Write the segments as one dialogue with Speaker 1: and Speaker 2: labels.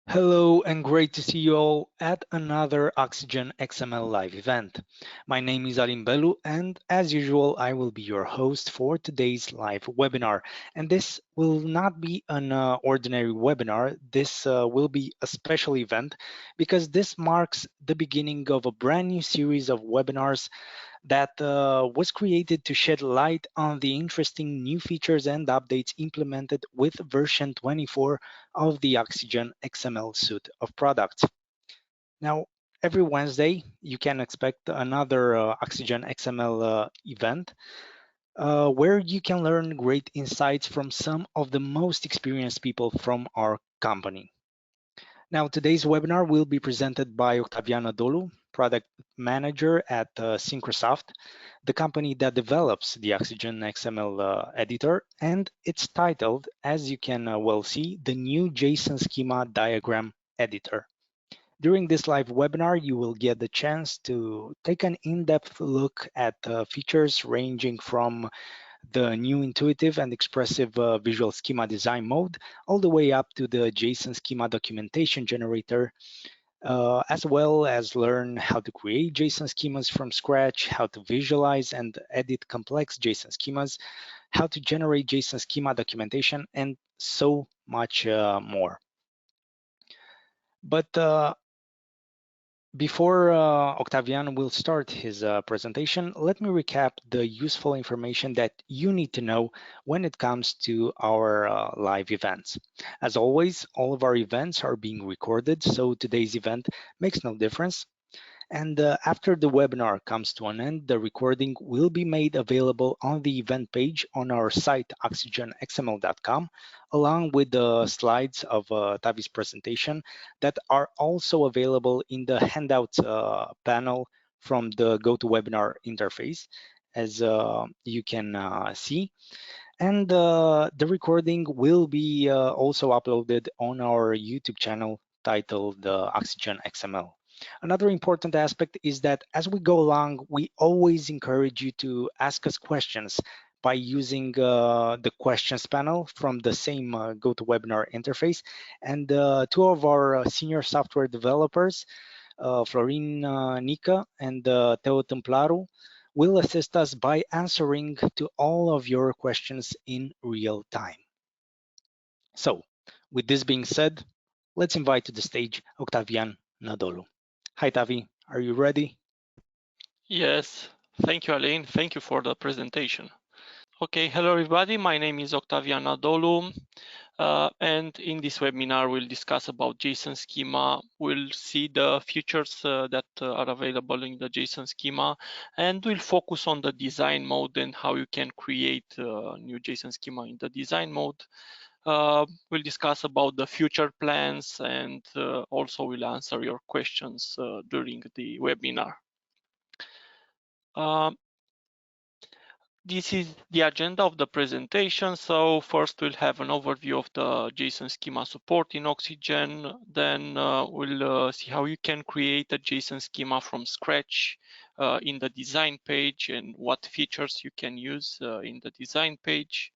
Speaker 1: Hello and great to see you all at another Oxygen XML live event. My name is Alim Belu and as usual I will be your host for today's live webinar. And this will not be an ordinary webinar, this will be a special event because this marks the beginning of a brand new series of webinars that was created to shed light on the interesting new features and updates implemented with version 24 of the Oxygen XML suite of products. Now, every Wednesday, you can expect another Oxygen XML event where you can learn great insights from some of the most experienced people from our company. Now, today's webinar will be presented by Octaviano Dolu, Product Manager at Syncrosoft, the company that develops the Oxygen XML editor, and it's titled, as you can well see, the new JSON Schema Diagram Editor. During this live webinar, you will get the chance to take an in-depth look at features ranging from the new intuitive and expressive visual schema design mode, all the way up to the JSON schema documentation generator, as well as learn how to create JSON schemas from scratch, how to visualize and edit complex JSON schemas, how to generate JSON schema documentation, and so much more. But before Octavian will start his presentation, let me recap the useful information that you need to know when it comes to our live events. As always, all of our events are being recorded, so today's event makes no difference. And after the webinar comes to an end, the recording will be made available on the event page on our site, oxygenxml.com, along with the slides of Tavi's presentation that are also available in the handouts panel from the GoToWebinar interface, as you can see. And the recording will be also uploaded on our YouTube channel titled Oxygen XML. Another important aspect is that as we go along, we always encourage you to ask us questions by using the questions panel from the same GoToWebinar interface. And two of our senior software developers, Florin Nica and Teo Templaru, will assist us by answering to all of your questions in real time. So, with this being said, let's invite to the stage Octavian Nadolo. Hi, Tavi. Are you ready?
Speaker 2: Yes, thank you, Alain. Thank you for the presentation. Okay, hello everybody. My name is Octavian Nadolu, and in this webinar we'll discuss about JSON schema. We'll see the features that are available in the JSON schema, and we'll focus on the design mode and how you can create a new JSON schema in the design mode. We'll discuss about the future plans, and also we'll answer your questions during the webinar. This is the agenda of the presentation. So first we'll have an overview of the JSON schema support in Oxygen. Then we'll see how you can create a JSON schema from scratch in the design page and what features you can use in the design page.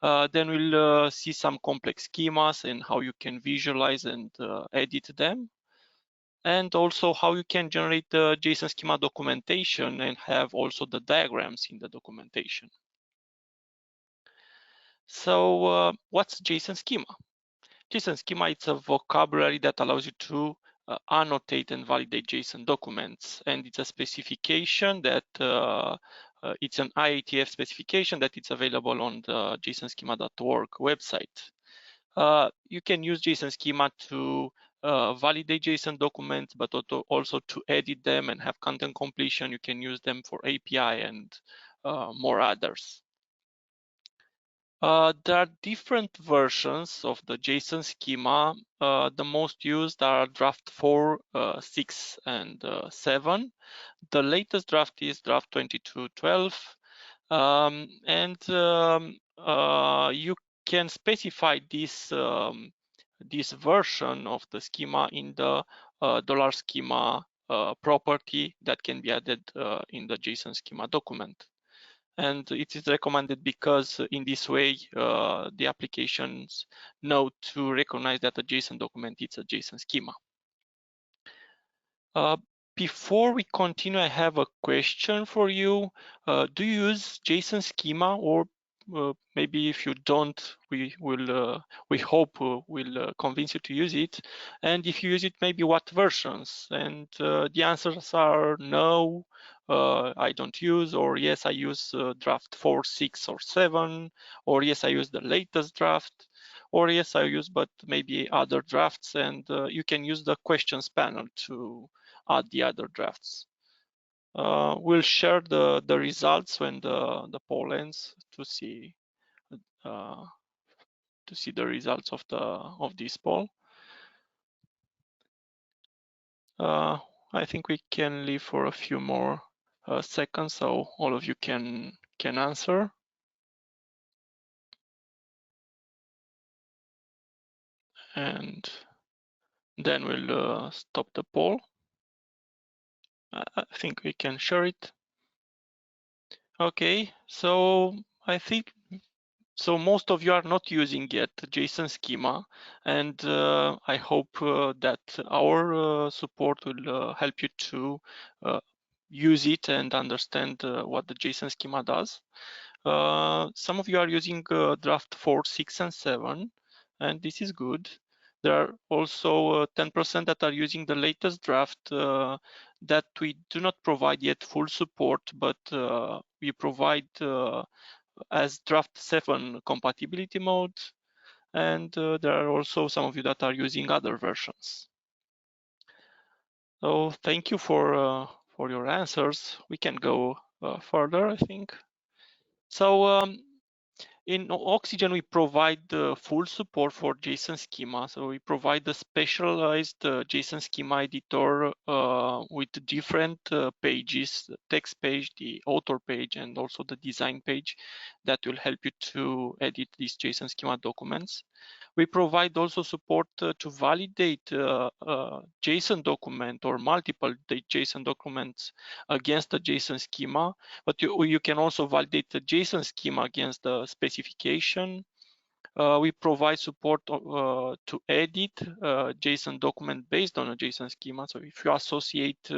Speaker 2: Then we'll see some complex schemas and how you can visualize and edit them. And also how you can generate the JSON schema documentation and have also the diagrams in the documentation. So what's JSON schema? JSON schema is a vocabulary that allows you to annotate and validate JSON documents, and it's a specification that it's an IATF specification that it's available on the jsonschema.org website. You can use JSON schema to validate JSON documents, but also to edit them and have content completion. You can use them for API and more others. There are different versions of the JSON schema. The most used are draft 4, 6, and 7. The latest draft is draft 22.12. You can specify this this version of the schema in the $schema property that can be added in the JSON schema document. And it is recommended because in this way, the applications know to recognize that a JSON document is a JSON schema. Before we continue, I have a question for you. Do you use JSON schema, or maybe if you don't, we hope we'll convince you to use it. And if you use it, maybe what versions? And the answers are no, I don't use, or yes, I use draft 4, 6, or 7, or yes, I use the latest draft, or yes, I use but maybe other drafts. And you can use the questions panel to add the other drafts. We'll share the results when the poll ends to see the results of this poll. I think we can leave for a few more seconds so all of you can answer. And then we'll stop the poll. I think we can share it. Okay, so I think most of you are not using yet JSON schema, and I hope that our support will help you to use it and understand what the JSON schema does. Some of you are using draft 4, 6, and 7, and this is good. There are also 10% that are using the latest draft that we do not provide yet full support, but we provide as draft 7 compatibility mode, and there are also some of you that are using other versions. So thank you for your answers. We can go further, I think. So in Oxygen, we provide full support for JSON schema. So we provide the specialized JSON schema editor with different pages, the text page, the author page, and also the design page that will help you to edit these JSON schema documents. We provide also support to validate JSON document or multiple JSON documents against the JSON schema, but you can also validate the JSON schema against the specification. We provide support to edit JSON document based on a JSON schema. So if you associate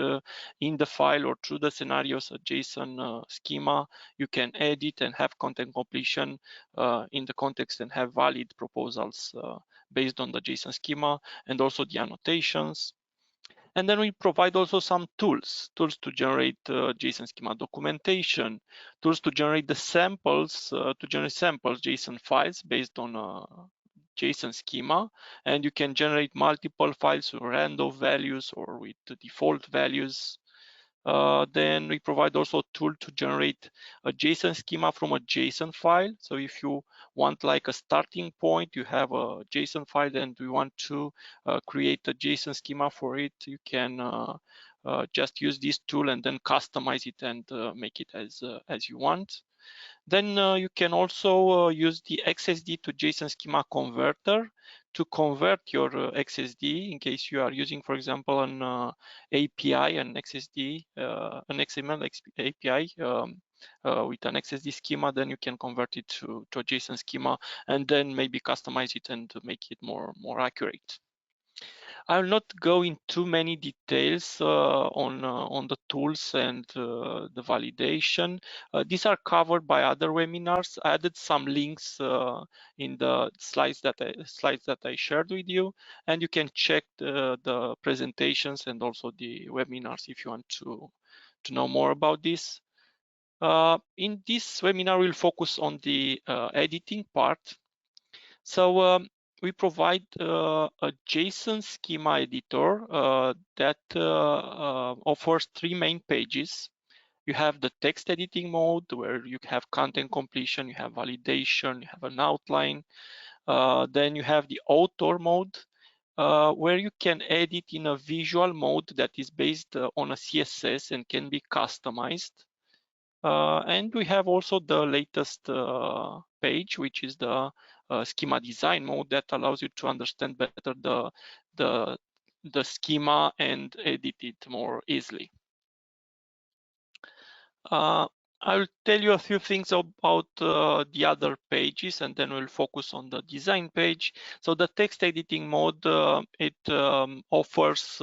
Speaker 2: in the file or through the scenarios a JSON schema, you can edit and have content completion in the context and have valid proposals based on the JSON schema, and also the annotations. And then we provide also some tools to generate JSON schema documentation, tools to generate the samples, JSON files based on JSON schema, and you can generate multiple files with random values or with the default values. Then we provide also a tool to generate a JSON schema from a JSON file. So if you want like a starting point, you have a JSON file and we want to create a JSON schema for it, you can just use this tool and then customize it and make it as you want. Then you can also use the XSD to JSON schema converter to convert your XSD in case you are using, for example, an API, an XSD, an XML API with an XSD schema. Then you can convert it to a JSON schema and then maybe customize it and make it more accurate. I will not go in too many details on the tools and the validation. These are covered by other webinars. I added some links in the slides that I shared with you, and you can check the presentations and also the webinars if you want to know more about this. In this webinar, we'll focus on the editing part. So we provide a JSON schema editor that offers 3 main pages. You have the text editing mode where you have content completion, you have validation, you have an outline. Then you have the author mode where you can edit in a visual mode that is based on a CSS and can be customized. And we have also the latest page, which is the schema design mode that allows you to understand better the schema and edit it more easily. I'll tell you a few things about the other pages, and then we'll focus on the design page. So the text editing mode, it offers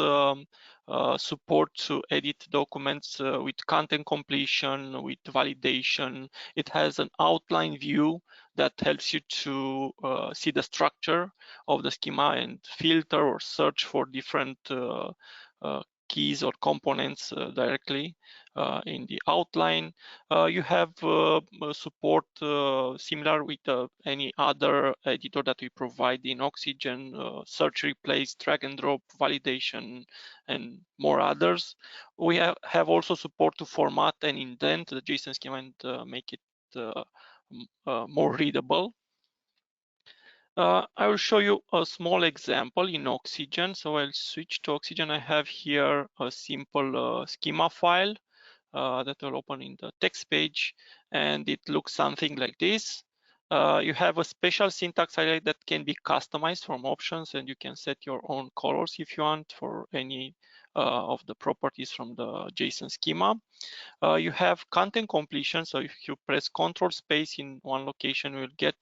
Speaker 2: support to edit documents with content completion, with validation. It has an outline view that helps you to see the structure of the schema and filter or search for different keys or components directly in the outline. You have support similar with any other editor that we provide in Oxygen, search, replace, drag and drop, validation, and more others. We have also support to format and indent the JSON schema and make it more readable. I will show you a small example in Oxygen. So I'll switch to Oxygen. I have here a simple schema file that will open in the text page, and it looks something like this. You have a special syntax highlight that can be customized from options, and you can set your own colors if you want for any of the properties from the JSON schema. You have content completion. So if you press Control space in one location, you will get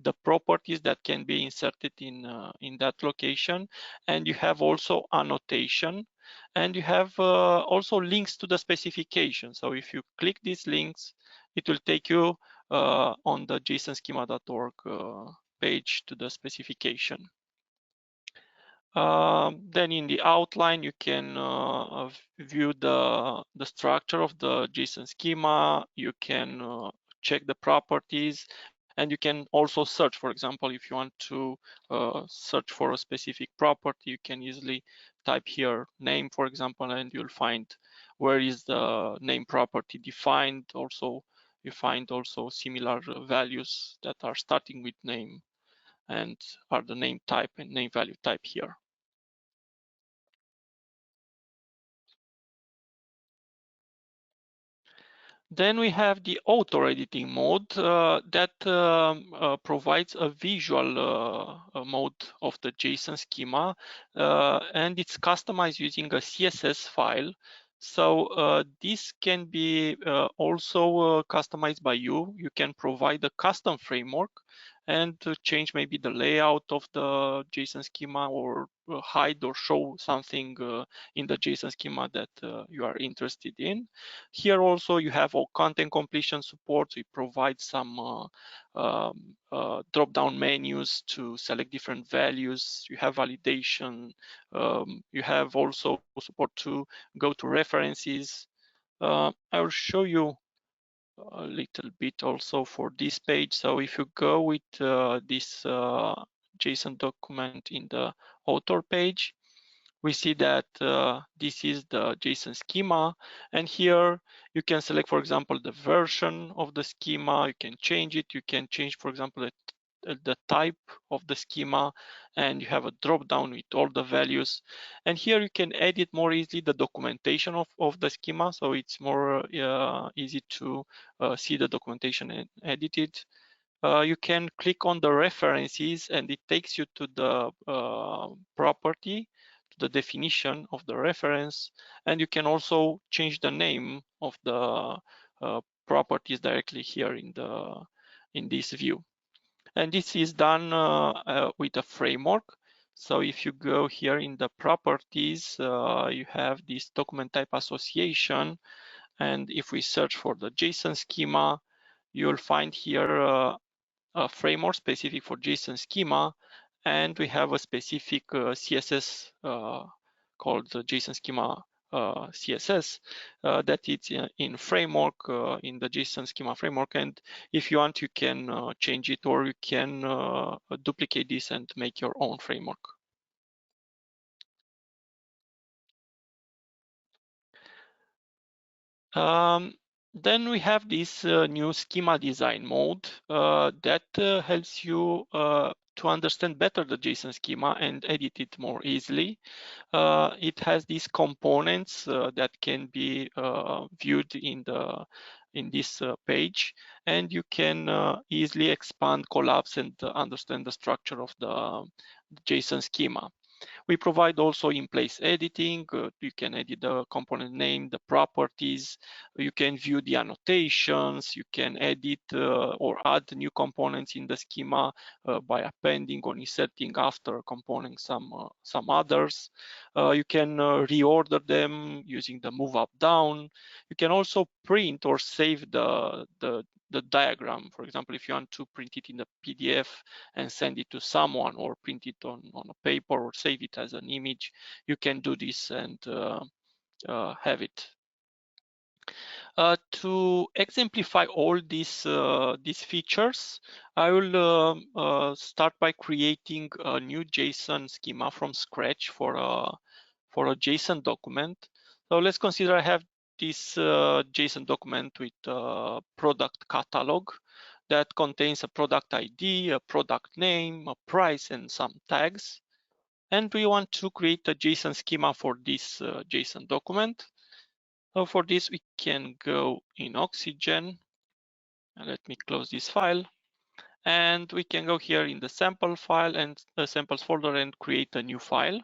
Speaker 2: the properties that can be inserted in that location. And you have also annotation, and you have also links to the specification. So if you click these links, it will take you on the JSONschema.org page to the specification. Then in the outline, you can view the structure of the JSON schema. You can check the properties, and you can also search. For example, if you want to search for a specific property, you can easily type here name, for example, and you'll find where is the name property defined. Also, you find also similar values that are starting with name and are the name type and name value type here. Then we have the auto editing mode that provides a visual mode of the JSON schema, and it's customized using a CSS file. So this can be also customized by you. You can provide a custom framework and to change maybe the layout of the JSON schema or hide or show something in the JSON schema that you are interested in. Here also you have all content completion support. We provide some drop-down menus to select different values. You have validation. You have also support to go to references. I will show you a little bit also for this page. So if you go with this JSON document in the author page, we see that this is the JSON schema, and here you can select, for example, the version of the schema. You can change it. You can change, for example, the type of the schema, and you have a drop down with all the values. And here you can edit more easily the documentation of the schema, so it's more easy to see the documentation and edit it. You can click on the references and it takes you to the property, to the definition of the reference, and you can also change the name of the properties directly here in this view. And this is done with a framework. So if you go here in the properties, you have this document type association, and if we search for the JSON schema, you'll find here a framework specific for JSON schema, and we have a specific CSS called the JSON schema CSS that it's in framework, in the JSON schema framework. And if you want, you can change it, or you can duplicate this and make your own framework. Then we have this new schema design mode that helps you to understand better the JSON schema and edit it more easily. It has these components that can be viewed in this page, and you can easily expand, collapse, and understand the structure of the JSON schema. We provide also in-place editing. You can edit the component name, the properties. You can view the annotations. You can edit or add new components in the schema by appending or inserting after a component some others. You can reorder them using the move up down. You can also print or save the diagram. For example, if you want to print it in the PDF and send it to someone, or print it on a paper or save it as an image, you can do this and have it. To exemplify all these features, I will start by creating a new JSON schema from scratch for a JSON document. So let's consider I have this JSON document with a product catalog that contains a product ID, a product name, a price, and some tags. And we want to create a JSON schema for this JSON document. So for this, we can go in Oxygen. And let me close this file. And we can go here in the sample file and the samples folder and create a new file.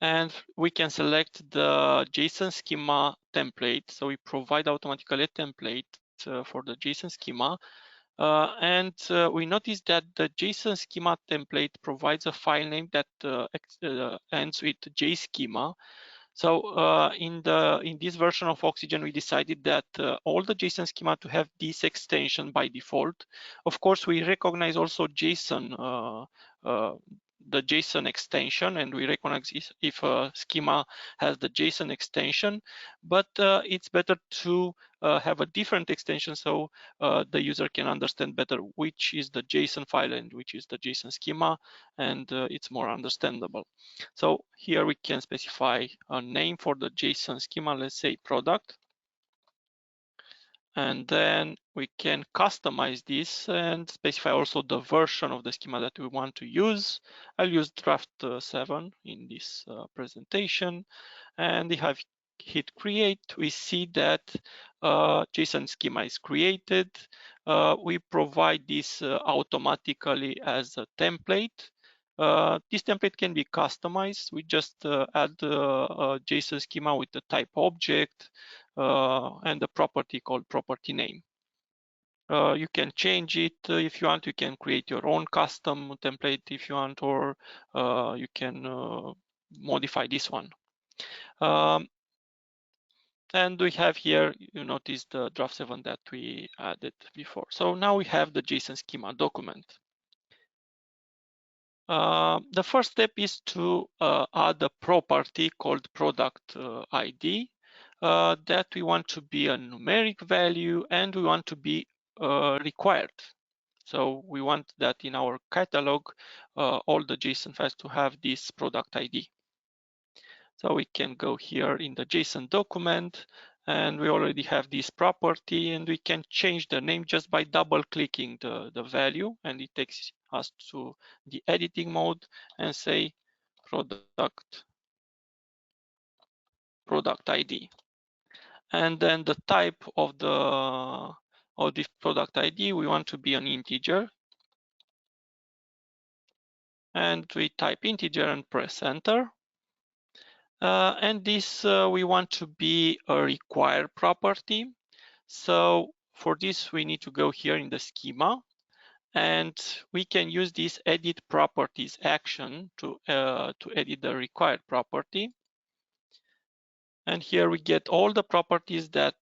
Speaker 2: And we can select the JSON schema template. So we provide automatically a template for the JSON schema. And we notice that the JSON schema template provides a file name that ends with JSchema. So in this version of Oxygen, we decided that all the JSON schema to have this extension by default. Of course, we recognize also JSON, the JSON extension, and we recognize if a schema has the JSON extension, but it's better to have a different extension so the user can understand better which is the JSON file and which is the JSON schema, and it's more understandable. So here we can specify a name for the JSON schema, let's say product. And then we can customize this and specify also the version of the schema that we want to use. I'll use draft 7 in this presentation. And if I hit create, we see that JSON schema is created. We provide this automatically as a template. This template can be customized. We just add a JSON schema with the type object and the property called property name. You can change it if you want. You can create your own custom template if you want, or you can modify this one. And we have here, you notice the draft 7 that we added before. So now we have the JSON schema document. The first step is to add a property called product ID that we want to be a numeric value and we want to be required. So we want that in our catalog, all the JSON files to have this product ID. So we can go here in the JSON document and we already have this property, and we can change the name just by double clicking the value, and it takes us to the editing mode and say product ID. And then the type of this product ID, we want to be an integer. And we type integer and press enter. And this we want to be a required property. So for this, we need to go here in the schema, and we can use this edit properties action to edit the required property. And here we get all the properties that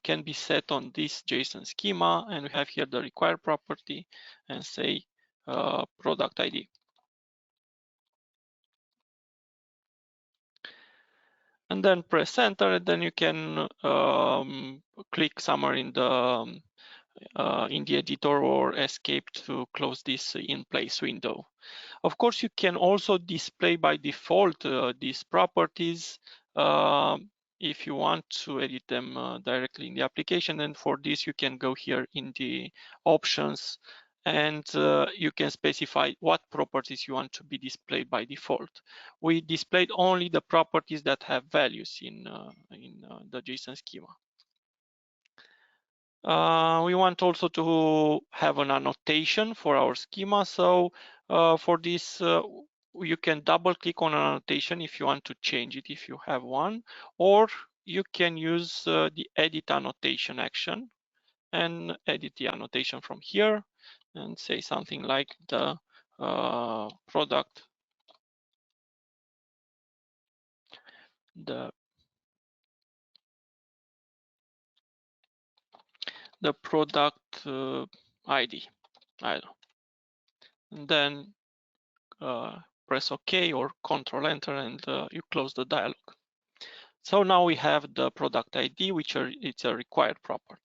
Speaker 2: can be set on this JSON schema, and we have here the required property and say product ID. And then press enter, and then you can click somewhere in the editor or escape to close this in place window. Of course, you can also display by default these properties if you want to edit them directly in the application. And for this, you can go here in the options, and you can specify what properties you want to be displayed by default. We displayed only the properties that have values in the JSON schema. We want also to have an annotation for our schema. So for this, you can double click on an annotation if you want to change it, if you have one, or you can use the edit annotation action and edit the annotation from here and say something like the product, the product ID. I don't know. And then press OK or Control Enter, and you close the dialog. So now we have the product ID, which it's a required property.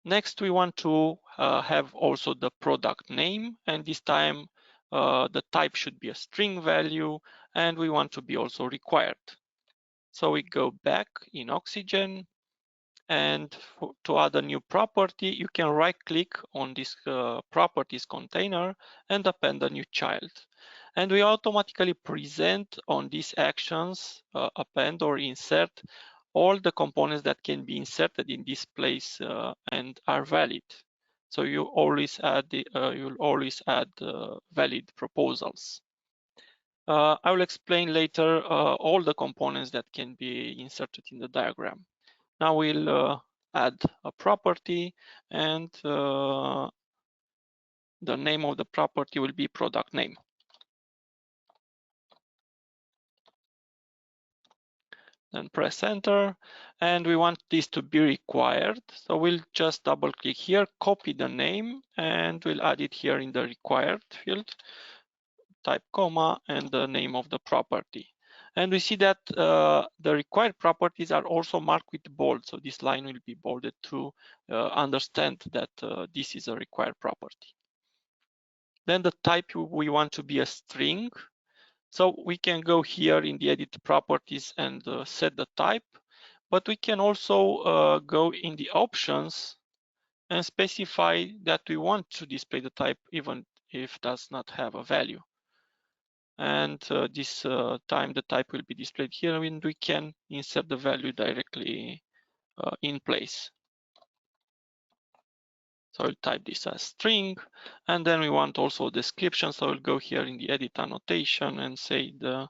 Speaker 2: Next, we want to have also the product name, and this time the type should be a string value, and we want to be also required. So we go back in Oxygen, and to add a new property, you can right-click on this properties container and append a new child. And we automatically present on these actions, append or insert, all the components that can be inserted in this place and are valid. So you always add you'll always add valid proposals. I will explain later all the components that can be inserted in the diagram. Now we'll add a property, and the name of the property will be product name. Then press enter, and we want this to be required. So we'll just double click here, copy the name, and we'll add it here in the required field, type comma, and the name of the property. And we see that the required properties are also marked with bold. So this line will be bolded to understand that this is a required property. Then the type we want to be a string. So we can go here in the edit properties and set the type, but we can also go in the options and specify that we want to display the type even if it does not have a value. And this time the type will be displayed here, and we can insert the value directly in place. So I'll type this as string, and then we want also a description. So I'll go here in the edit annotation and say the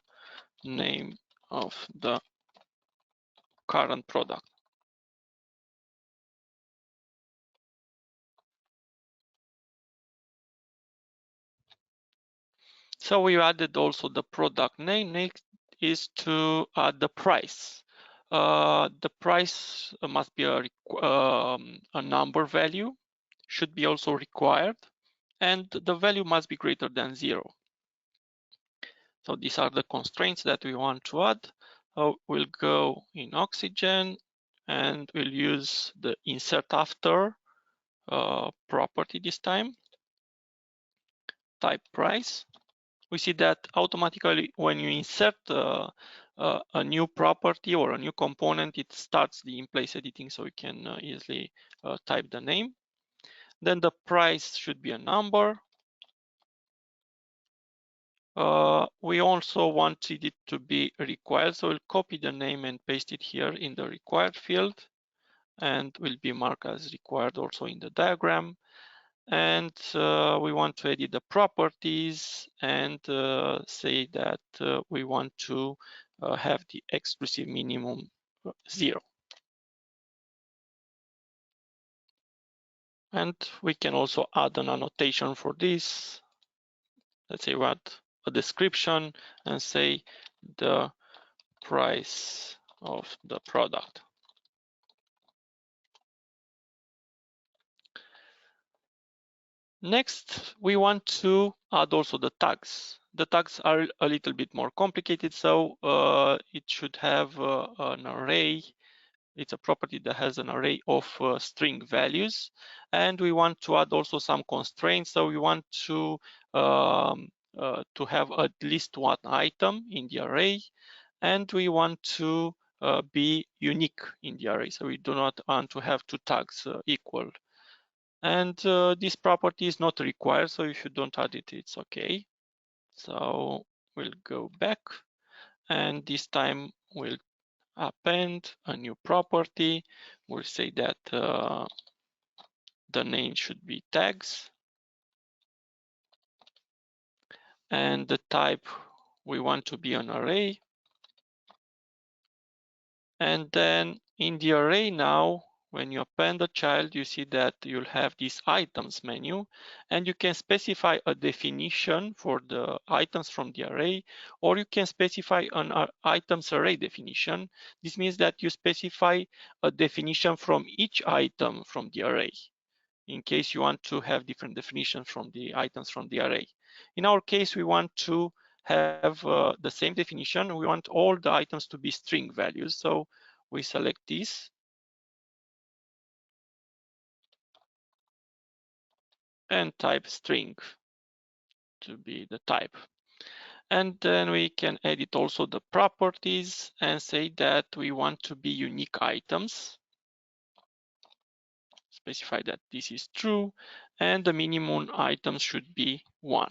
Speaker 2: name of the current product. So we added also the product name. Next is to add the price. The price must be a number value, should be also required, and the value must be greater than 0. So these are the constraints that we want to add. We'll go in Oxygen, and we'll use the insert after property this time, type price. We see that automatically when you insert a new property or a new component, it starts the in-place editing, so you can easily type the name. Then the price should be a number. We also wanted it to be required, so we'll copy the name and paste it here in the required field, and will be marked as required also in the diagram. And we want to edit the properties and say that we want to have the exclusive minimum 0. And we can also add an annotation for this. Let's say we add a description and say the price of the product. Next, we want to add also the tags. The tags are a little bit more complicated, so it should have an array. It's a property that has an array of string values, and we want to add also some constraints. So we want to have at least one item in the array, and we want to be unique in the array. So we do not want to have two tags equal. And this property is not required, so if you don't add it, it's okay. So we'll go back, and this time we'll append a new property. We'll say that the name should be tags. and the type we want to be an array. And then in the array now, when you append the child, you see that you'll have this items menu, and you can specify a definition for the items from the array, or you can specify an items array definition. This means that you specify a definition from each item from the array, in case you want to have different definitions from the items from the array. In our case, we want to have the same definition. We want all the items to be string values. So we select this. And type string to be the type. And then we can edit also the properties and say that we want to be unique items. Specify that this is true, and the minimum items should be 1.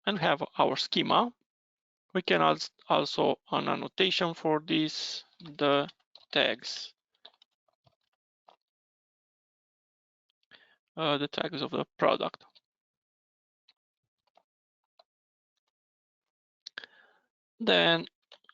Speaker 2: And we have our schema. We can also an annotation for this, the tags. The tags of the product. Then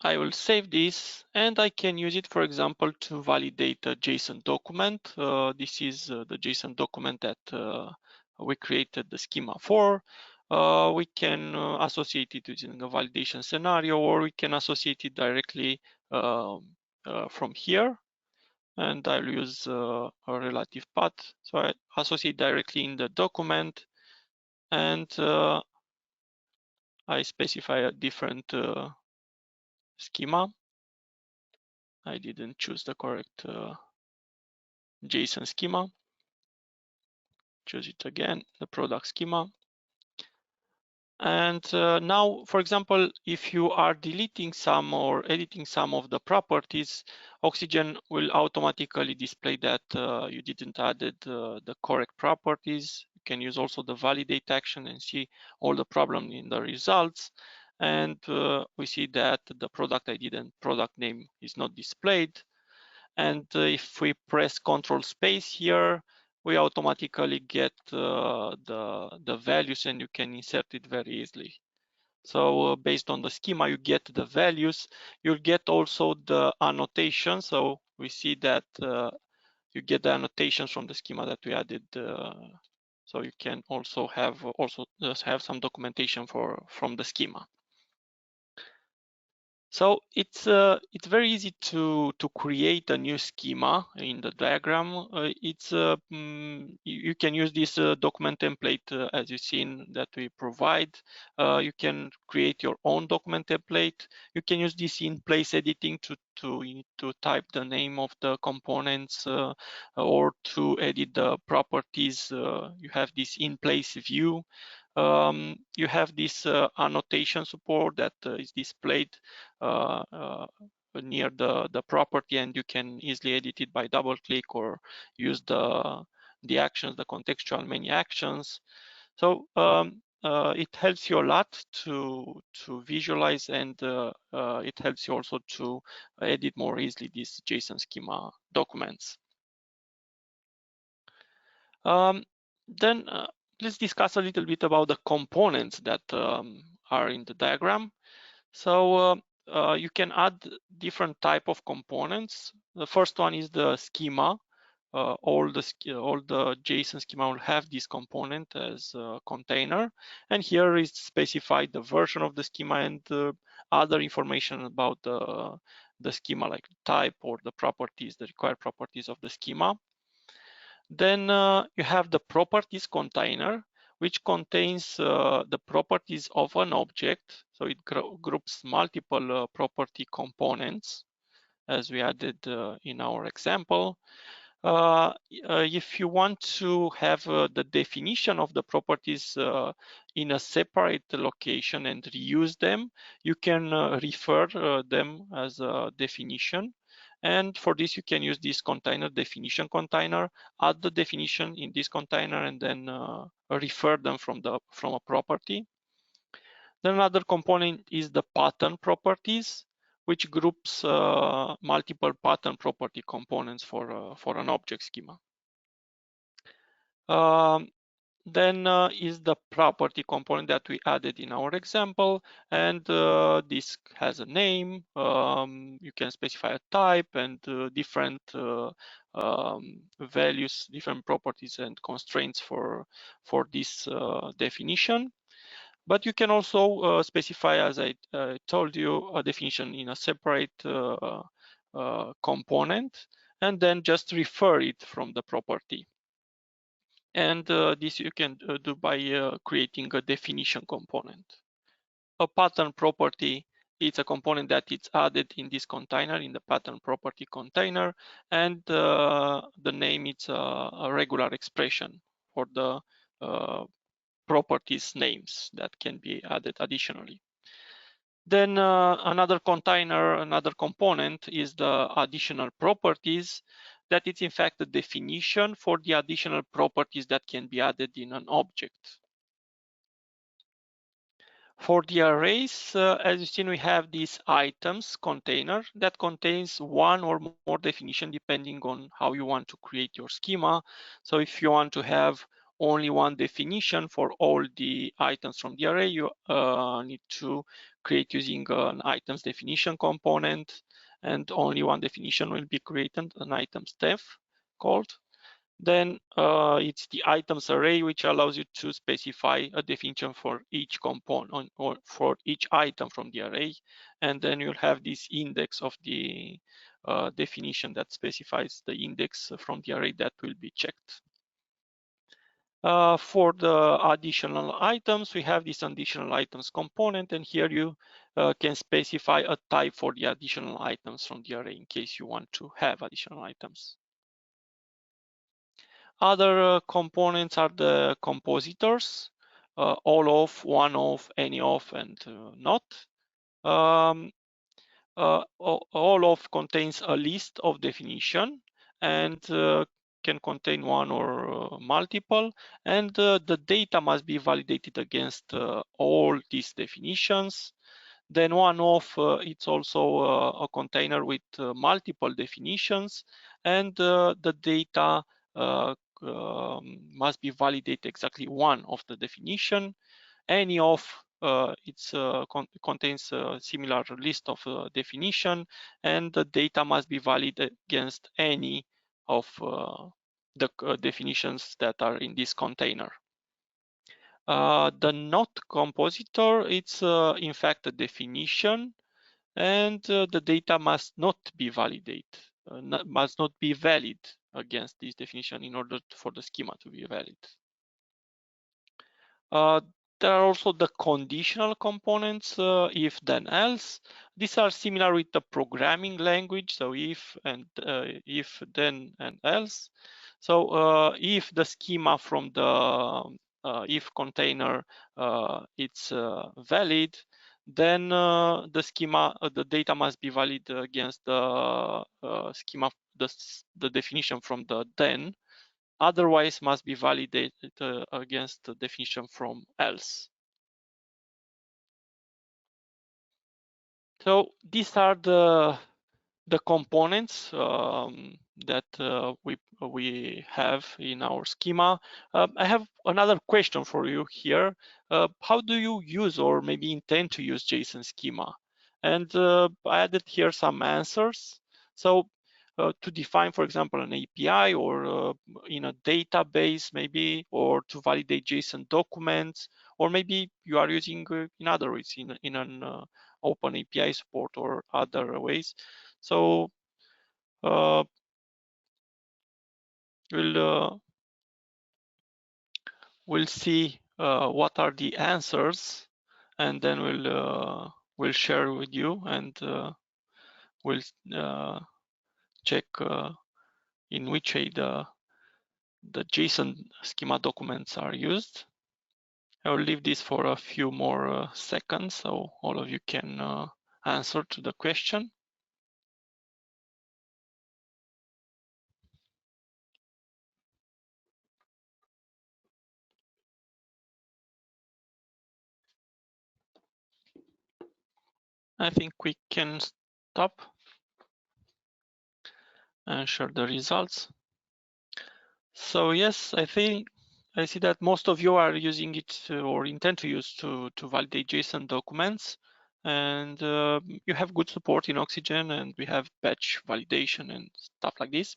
Speaker 2: I will save this, and I can use it, for example, to validate a JSON document. This is the JSON document that we created the schema for. We can associate it using a validation scenario, or we can associate it directly from here. And I'll use a relative path. So I associate directly in the document, and I specify a different schema. I didn't choose the correct JSON schema. Choose it again, the product schema. And now, for example, if you are deleting some or editing some of the properties, Oxygen will automatically display that you didn't added the correct properties. You can use also the validate action and see all the problem in the results. And we see that the product ID and product name is not displayed. And if we press Control Space here, we automatically get the values, and you can insert it very easily. So based on the schema, you get the values. You'll get also the annotation. So we see that you get the annotations from the schema that we added. So you can also have some documentation from the schema. So it's very easy to create a new schema in the diagram. You can use this document template as you've seen that we provide. You can create your own document template. You can use this in place editing to type the name of the components or to edit the properties. You have this in place view. You have this annotation support that is displayed near the property, and you can easily edit it by double click or use the actions, the contextual menu actions. So it helps you a lot to visualize, and it helps you also to edit more easily these JSON schema documents. Then let's discuss a little bit about the components that are in the diagram. So you can add different type of components. The first one is the schema. All the JSON schema will have this component as a container, and here is specified the version of the schema and other information about the schema, like type or the properties, the required properties of the schema. Then you have the properties container, which contains the properties of an object. So it groups multiple property components, as we added in our example. If you want to have the definition of the properties in a separate location and reuse them, you can refer them as a definition. And for this, you can use this container definition container, add the definition in this container, and then refer them from a property. Then another component is the pattern properties, which groups multiple pattern property components for an object schema. Then is the property component that we added in our example, and this has a name. You can specify a type and different values, different properties and constraints for this definition. But you can also specify, as I told you, a definition in a separate component, and then just refer it from the property. And this you can do by creating a definition component. A pattern property, it's a component that is added in this container, in the pattern property container, and the name is a regular expression for the properties names that can be added additionally. Then another container, another component is the additional properties. That is in fact the definition for the additional properties that can be added in an object. For the arrays, as you've seen, we have this items container that contains one or more definition depending on how you want to create your schema. So if you want to have only one definition for all the items from the array, you need to create using an items definition component, and only one definition will be created, an items def called. Then it's the items array, which allows you to specify a definition for each component or for each item from the array. And then you'll have this index of the definition that specifies the index from the array that will be checked. For the additional items, we have this additional items component, and here you can specify a type for the additional items from the array in case you want to have additional items. Other components are the compositors, all of, one of, any of, and not. All of contains a list of definition and can contain one or multiple, and the data must be validated against all these definitions. Then one of, it's also a container with multiple definitions, and the data must be validated exactly one of the definition. Any of it contains a similar list of definition, and the data must be valid against any of the definitions that are in this container. The not compositor, it's in fact a definition, and the data must not be validated, must not be valid against this definition in order for the schema to be valid. There are also the conditional components, if then else. These are similar with the programming language, so if then and else. So if the schema from the if container it's valid, then the schema, the data must be valid against the schema, the definition from the then. Otherwise must be validated against the definition from else. So these are the components that we have in our schema. I have another question for you here. How do you use or maybe intend to use JSON schema? And I added here some answers. So to define, for example, an API or in a database maybe, or to validate JSON documents, or maybe you are using in other ways, in an open API support or other ways. So we'll see what are the answers, and then we'll share with you, and we'll check in which way the JSON schema documents are used. I will leave this for a few more seconds so all of you can answer to the question. I think we can stop and share the results. So yes, I think I see that most of you are using it or intend to use to validate JSON documents, and you have good support in Oxygen, and we have batch validation and stuff like this.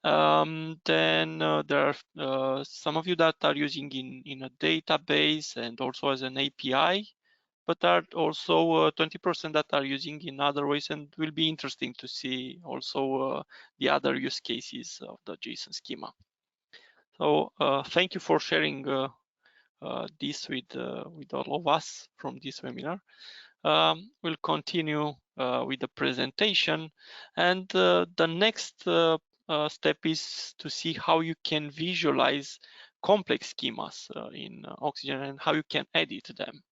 Speaker 2: Then there are some of you that are using in a database and also as an API, but there are also 20% that are using in other ways, and will be interesting to see also the other use cases of the JSON schema. So thank you for sharing this with all of us from this webinar. We'll continue with the presentation, and the next step is to see how you can visualize complex schemas in Oxygen and how you can edit them,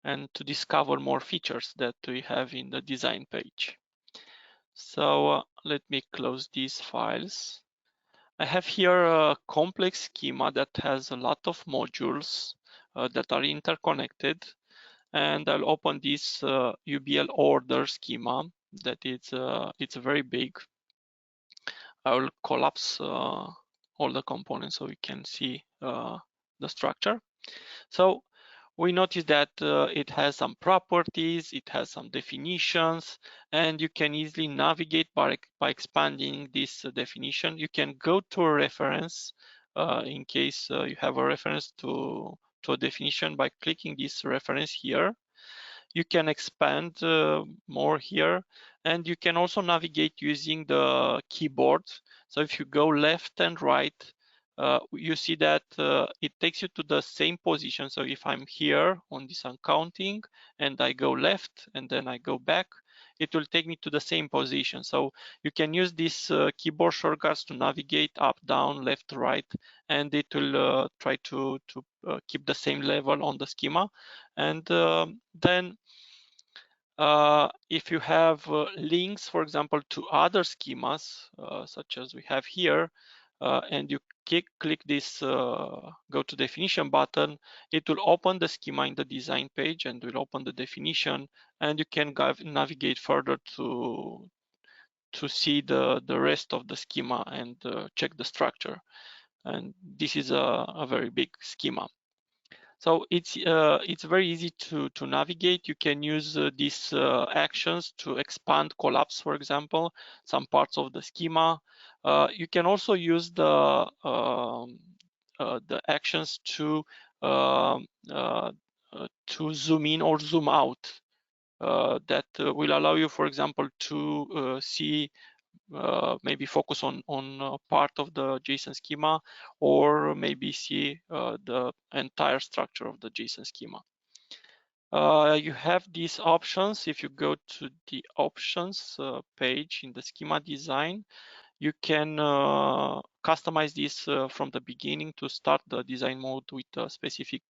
Speaker 2: and to discover more features that we have in the design page. So let me close these files. I have here a complex schema that has a lot of modules that are interconnected, and I'll open this UBL order schema that it's very big. I will collapse all the components so we can see the structure. So we notice that it has some properties, it has some definitions, and you can easily navigate by expanding this definition. You can go to a reference in case you have a reference to a definition by clicking this reference here. You can expand more here, and you can also navigate using the keyboard. So if you go left and right, you see that it takes you to the same position. So if I'm here on this accounting and I go left and then I go back, it will take me to the same position. So you can use these keyboard shortcuts to navigate up, down, left, right, and it will try to keep the same level on the schema. And then if you have links, for example, to other schemas, such as we have here, and you click this go to definition button, it will open the schema in the design page and will open the definition, and you can navigate further to see the rest of the schema and check the structure. And this is a very big schema. So it's very easy to navigate. You can use these actions to expand, collapse, for example, some parts of the schema. You can also use the actions to zoom in or zoom out. That will allow you, for example, to see maybe focus on part of the JSON schema, or maybe see the entire structure of the JSON schema. You have these options. If you go to the options page in the schema design, you can customize this from the beginning to start the design mode with a specific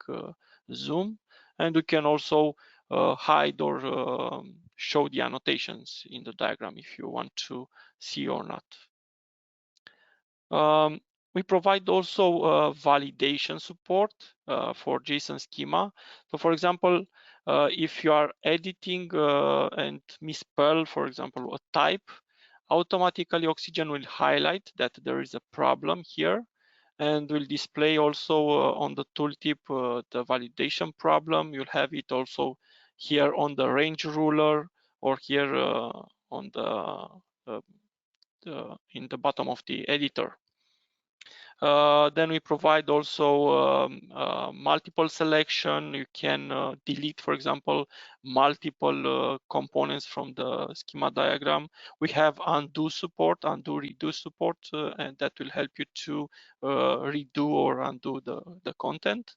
Speaker 2: zoom, and we can also hide or show the annotations in the diagram if you want to see or not. We provide also validation support for JSON schema. So for example, if you are editing and misspell, for example, a type, automatically Oxygen will highlight that there is a problem here, and will display also on the tooltip the validation problem. You'll have it also here on the range ruler, or here on in the bottom of the editor. Then we provide also multiple selection. You can delete, for example, multiple components from the schema diagram. We have undo support, undo redo support, and that will help you to redo or undo the content.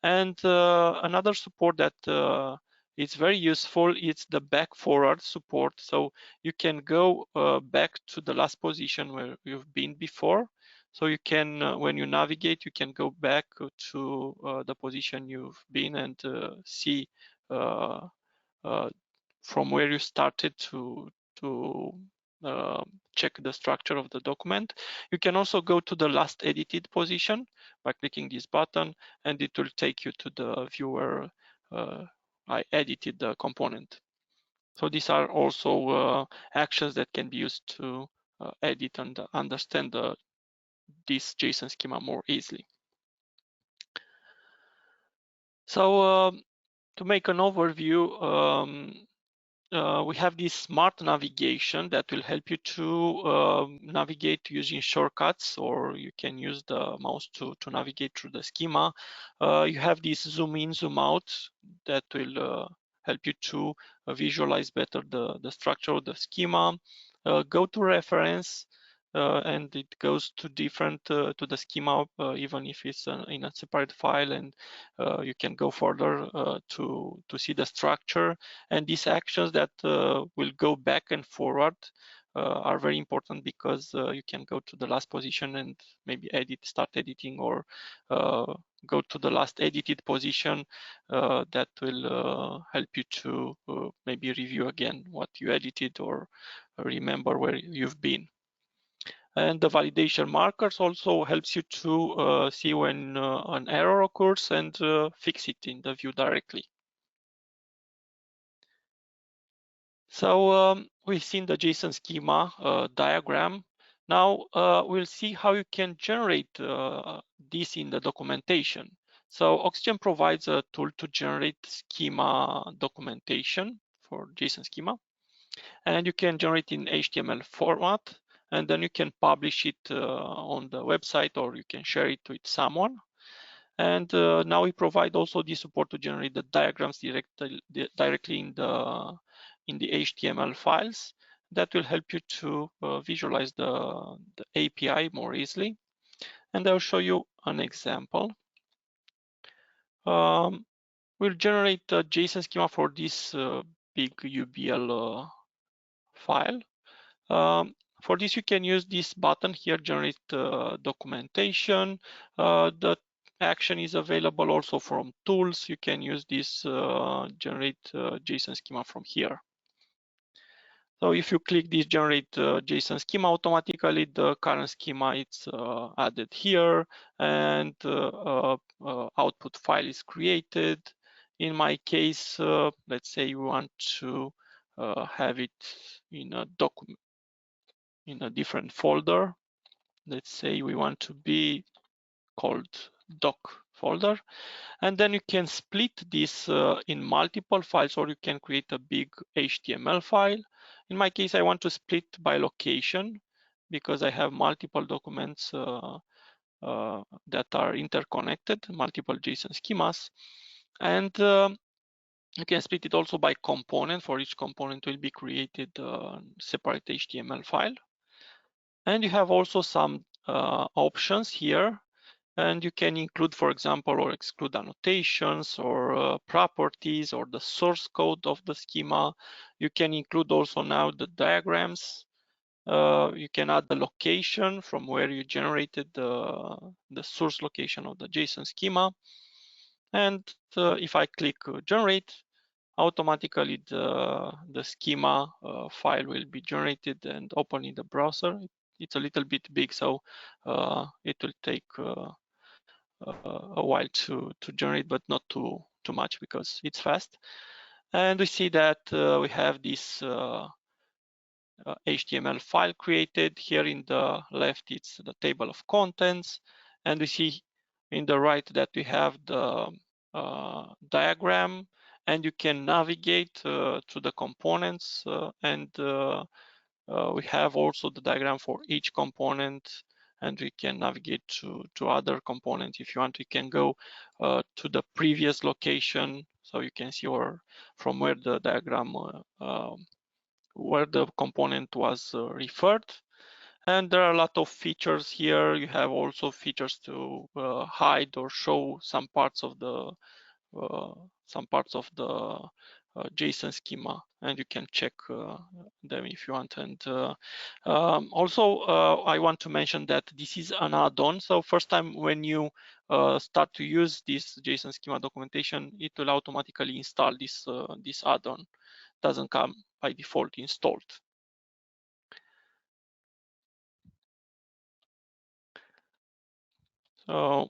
Speaker 2: And another support that is very useful is the back forward support. So you can go back to the last position where you've been before. So you can, when you navigate, you can go back to the position you've been and see from where you started to check the structure of the document. You can also go to the last edited position by clicking this button, and it will take you to the viewer I edited the component. So these are also actions that can be used to edit and understand this JSON schema more easily. So to make an overview, we have this smart navigation that will help you to navigate using shortcuts, or you can use the mouse to navigate through the schema. You have this zoom in, zoom out that will help you to visualize better the structure of the schema. Go to reference, and it goes to different to the schema, even if it's in a separate file, and you can go further to see the structure. And these actions that will go back and forward are very important, because you can go to the last position and maybe start editing, or go to the last edited position. That will help you to maybe review again what you edited, or remember where you've been. And the validation markers also helps you to see when an error occurs and fix it in the view directly. So we've seen the JSON schema diagram. Now we'll see how you can generate this in the documentation. So Oxygen provides a tool to generate schema documentation for JSON schema. And you can generate in HTML format, and then you can publish it on the website, or you can share it with someone. And now we provide also the support to generate the diagrams directly in the HTML files. That will help you to visualize the API more easily. And I'll show you an example. We'll generate a JSON schema for this big UBL file. For this, you can use this button here, generate documentation. The action is available also from tools. You can use this generate JSON schema from here. So if you click this generate JSON schema, automatically the current schema is added here, and output file is created. In my case, let's say you want to have it in a document, in a different folder. Let's say we want to be called doc folder, and then you can split this in multiple files, or you can create a big HTML file. In my case, I want to split by location, because I have multiple documents that are interconnected, multiple JSON schemas. And you can split it also by component. For each component will be created a separate HTML file. And you have also some options here, and you can include, for example, or exclude annotations, or properties, or the source code of the schema. You can include also now the diagrams. You can add the location from where you generated the source location of the JSON schema. And if I click generate, automatically the schema file will be generated and open in the browser. It's a little bit big, so it will take a while to generate, but not too much, because it's fast. And we see that we have this HTML file created. Here in the left, it's the table of contents, and we see in the right that we have the diagram, and you can navigate to the components, and we have also the diagram for each component, and we can navigate to other components. If you want, you can go to the previous location, so you can see from where the diagram, where the component was referred. And there are a lot of features here. You have also features to hide or show some parts of the JSON schema, and you can check them if you want. And also, I want to mention that this is an add-on. So first time when you start to use this JSON schema documentation, it will automatically install this add-on. Doesn't come by default installed. So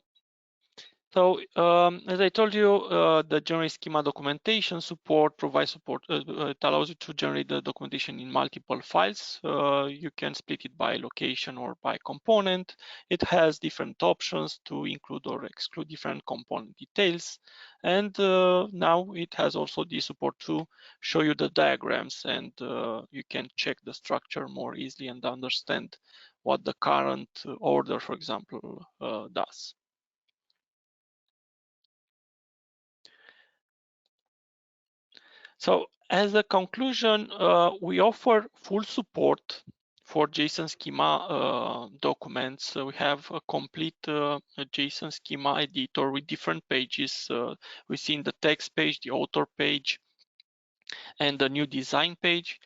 Speaker 2: So as I told you, the generate schema documentation support provides support. It allows you to generate the documentation in multiple files. You can split it by location or by component. It has different options to include or exclude different component details. And now it has also the support to show you the diagrams, and you can check the structure more easily and understand what the current order, for example, does. So as a conclusion, we offer full support for JSON schema documents. So we have a complete JSON schema editor with different pages. We see in the text page, the author page, and the new design page.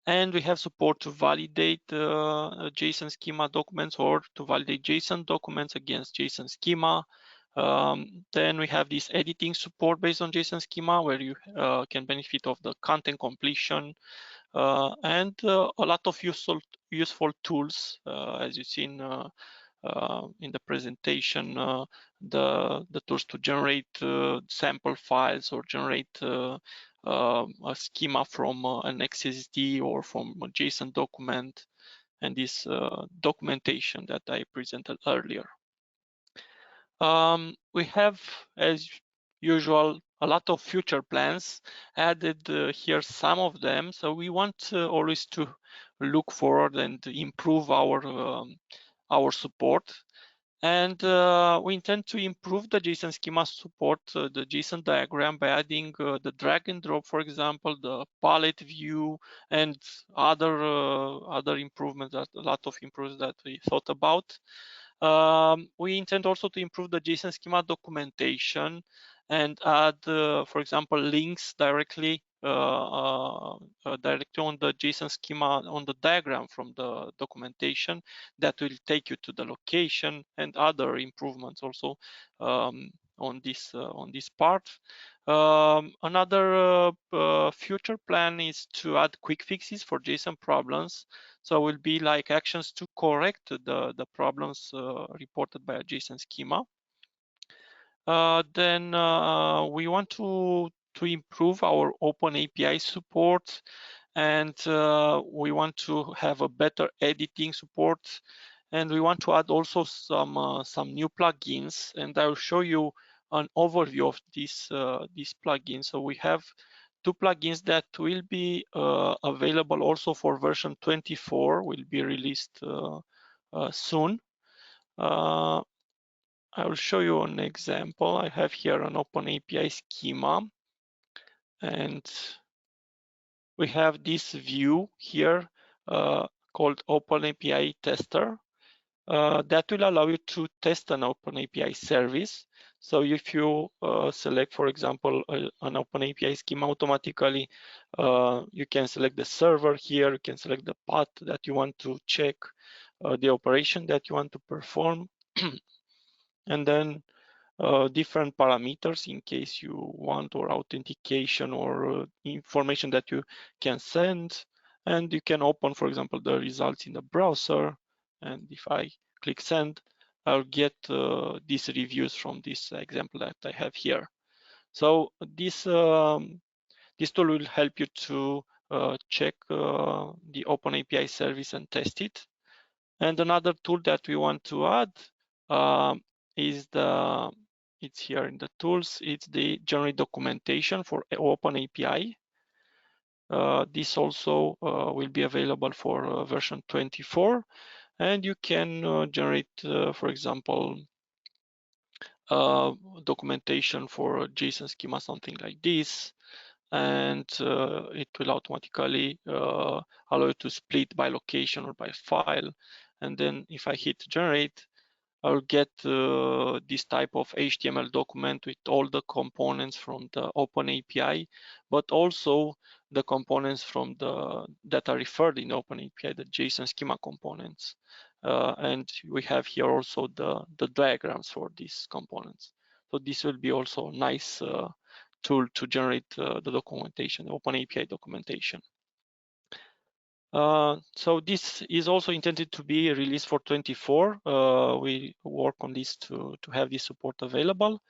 Speaker 2: And we have support to validate JSON schema documents or to validate JSON documents against JSON schema. Then we have this editing support based on JSON schema, where you can benefit of the content completion and a lot of useful tools, as you've seen in the presentation, the tools to generate sample files or generate a schema from an XSD or from a JSON document, and this documentation that I presented earlier. We have, as usual, a lot of future plans added here, some of them. So we want always to look forward and improve our support. And we intend to improve the JSON schema support, the JSON diagram, by adding the drag and drop, for example, the palette view, and other improvements, that a lot of improvements that we thought about. We intend also to improve the JSON schema documentation and add, for example, links directly directly on the JSON schema on the diagram from the documentation that will take you to the location, and other improvements also on this part. Another future plan is to add quick fixes for JSON problems. So it will be like actions to correct the problems reported by a JSON schema. Then we want to improve our open API support, and we want to have a better editing support, and we want to add also some new plugins, and I will show you an overview of these plugins. So we have two plugins that will be available also for version 24, will be released soon. I will show you an example. I have here an Open API schema, and we have this view here called Open API Tester that will allow you to test an Open API service. So if you select, for example, an Open API schema, automatically you can select the server here, you can select the path that you want to check, the operation that you want to perform, and then different parameters in case you want, or authentication, or information that you can send. And you can open, for example, the results in the browser. And if I click send, I'll get these reviews from this example that I have here. So this tool will help you to check the Open API service and test it. And another tool that we want to add is it's here in the tools, it's the generate documentation for Open API. This also will be available for version 24, and you can generate, for example, documentation for JSON schema, something like this, and it will automatically allow you to split by location or by file. And then if I hit generate, I'll get this type of HTML document with all the components from the Open API, but also the components from that are referred in Open API, the JSON schema components. And we have here also the diagrams for these components. So this will be also a nice tool to generate the documentation, the Open API documentation. So this is also intended to be released for 24. We work on this to have this support available.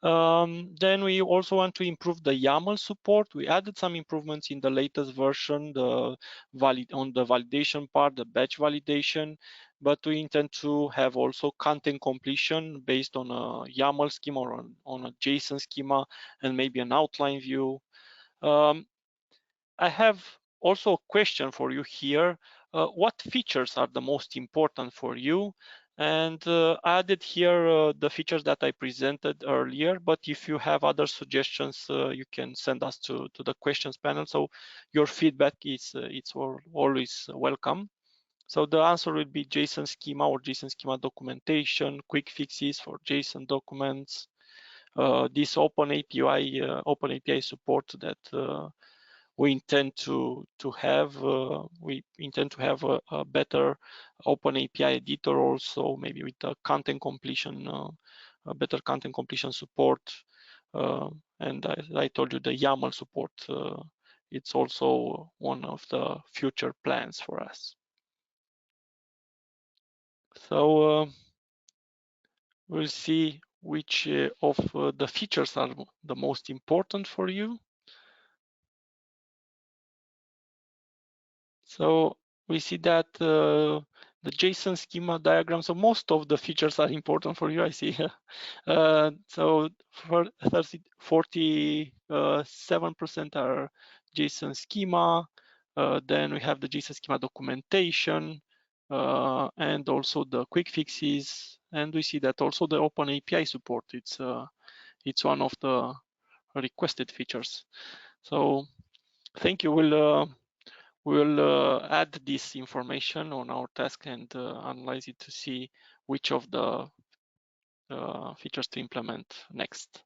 Speaker 2: Then we also want to improve the YAML support. We added some improvements in the latest version, on the validation part, the batch validation, but we intend to have also content completion based on a YAML schema or on a JSON schema and maybe an outline view. I have also a question for you here. What features are the most important for you? And I added here the features that I presented earlier, but if you have other suggestions, you can send us to the questions panel. So your feedback is it's always welcome. So the answer will be JSON schema or JSON schema documentation, quick fixes for JSON documents, this open API support that we intend to have. We intend to have a better open API editor also, maybe with a content completion, a better content completion support. And as I told you, the YAML support, it's also one of the future plans for us. So we'll see which of the features are the most important for you. So we see that the JSON schema diagram, so most of the features are important for you, I see. So for 47% are JSON schema. Then we have the JSON schema documentation and also the quick fixes. And we see that also the open API support, it's one of the requested features. So thank you. We'll add this information on our task and analyze it to see which of the features to implement next.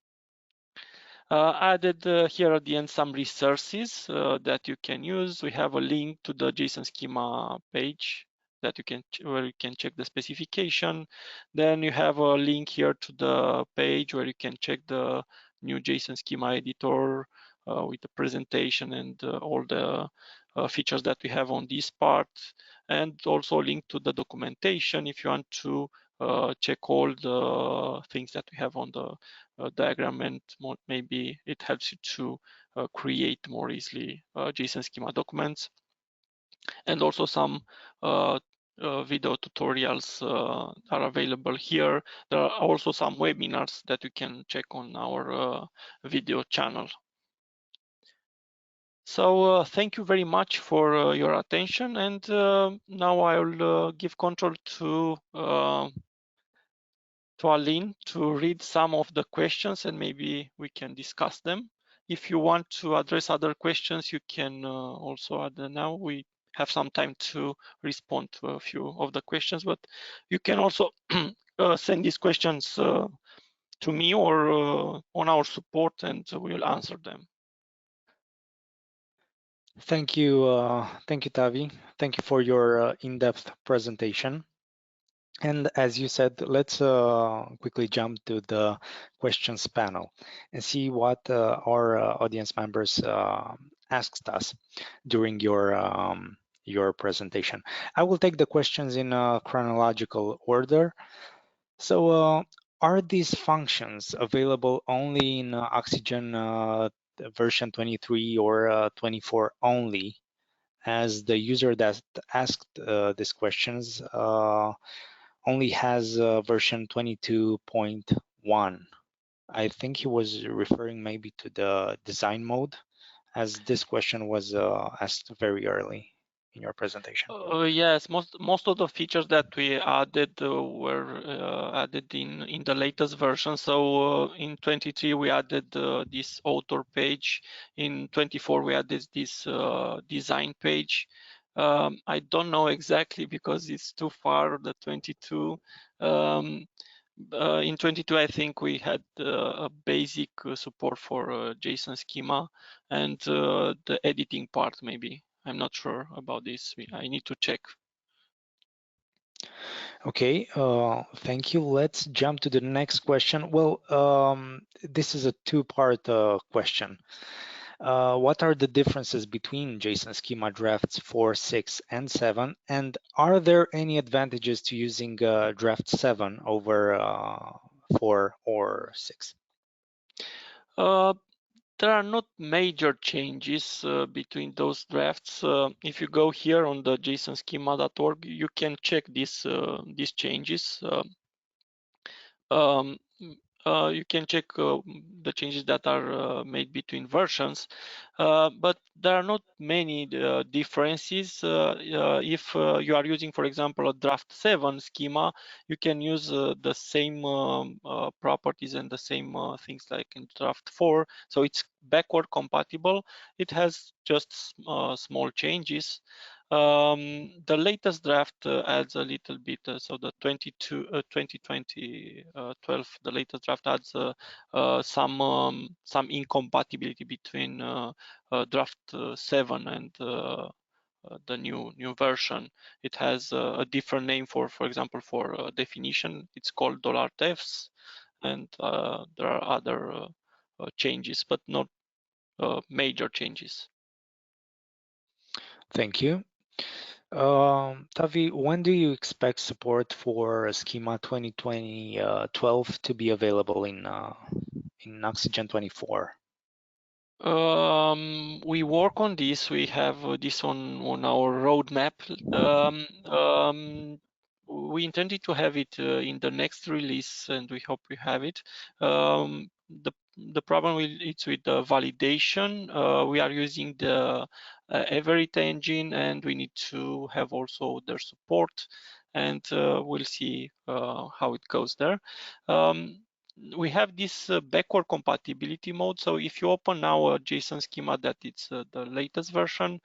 Speaker 2: Added here at the end some resources that you can use. We have a link to the JSON schema page that where you can check the specification. Then you have a link here to the page where you can check the new JSON schema editor with the presentation and all the features that we have on this part, and also a link to the documentation if you want to check all the things that we have on the diagram, and maybe it helps you to create more easily JSON schema documents. And also some video tutorials are available here. There are also some webinars that you can check on our video channel. So thank you very much for your attention, and now I'll give control to Aline to read some of the questions, and maybe we can discuss them. If you want to address other questions, you can also add now. We have some time to respond to a few of the questions, but you can also send these questions to me or on our support, and we will answer them.
Speaker 1: Thank you, Tavi. Thank you for your in-depth presentation. And as you said, let's quickly jump to the questions panel and see what our audience members asked us during your presentation. I will take the questions in chronological order. So are these functions available only in Oxygen version 23 or 24 only? As the user that asked these questions only has version 22.1. I think he was referring maybe to the design mode, as this question was asked very early in your presentation.
Speaker 2: Yes, most of the features that we added were added in the latest version. So in 23 we added this author page. In 24 we added this design page. I don't know exactly because it's too far, the 22. In 22, I think we had a basic support for JSON schema and the editing part maybe. I'm not sure about this. I need to check.
Speaker 1: Okay, thank you. Let's jump to the next question. Well, this is a two-part question. What are the differences between JSON schema drafts 4, 6, and 7? And are there any advantages to using draft 7 over 4 or 6?
Speaker 2: There are not major changes between those drafts. If you go here on the jasonschema.org, you can check these changes. Um, you can check the changes that are made between versions, but there are not many differences. If you are using, for example, a draft 7 schema, you can use the same properties and the same things like in draft 4. So it's backward compatible. It has just small changes. The latest draft adds a little bit, so the 2020 12, the latest draft adds some incompatibility between draft 7 and the new version. It has a different name for example, for definition. It's called $defs, and there are other changes, but not major changes.
Speaker 1: Thank you. Tavi, when do you expect support for Schema 2020 12 to be available in Oxygen 24?
Speaker 2: We work on this. We have this on our roadmap. We intended to have it in the next release, and we hope we have it. The problem it's with the validation. We are using the Everett engine, and we need to have also their support, and we'll see how it goes there. We have this backward compatibility mode. So if you open now a JSON schema that it's the latest version,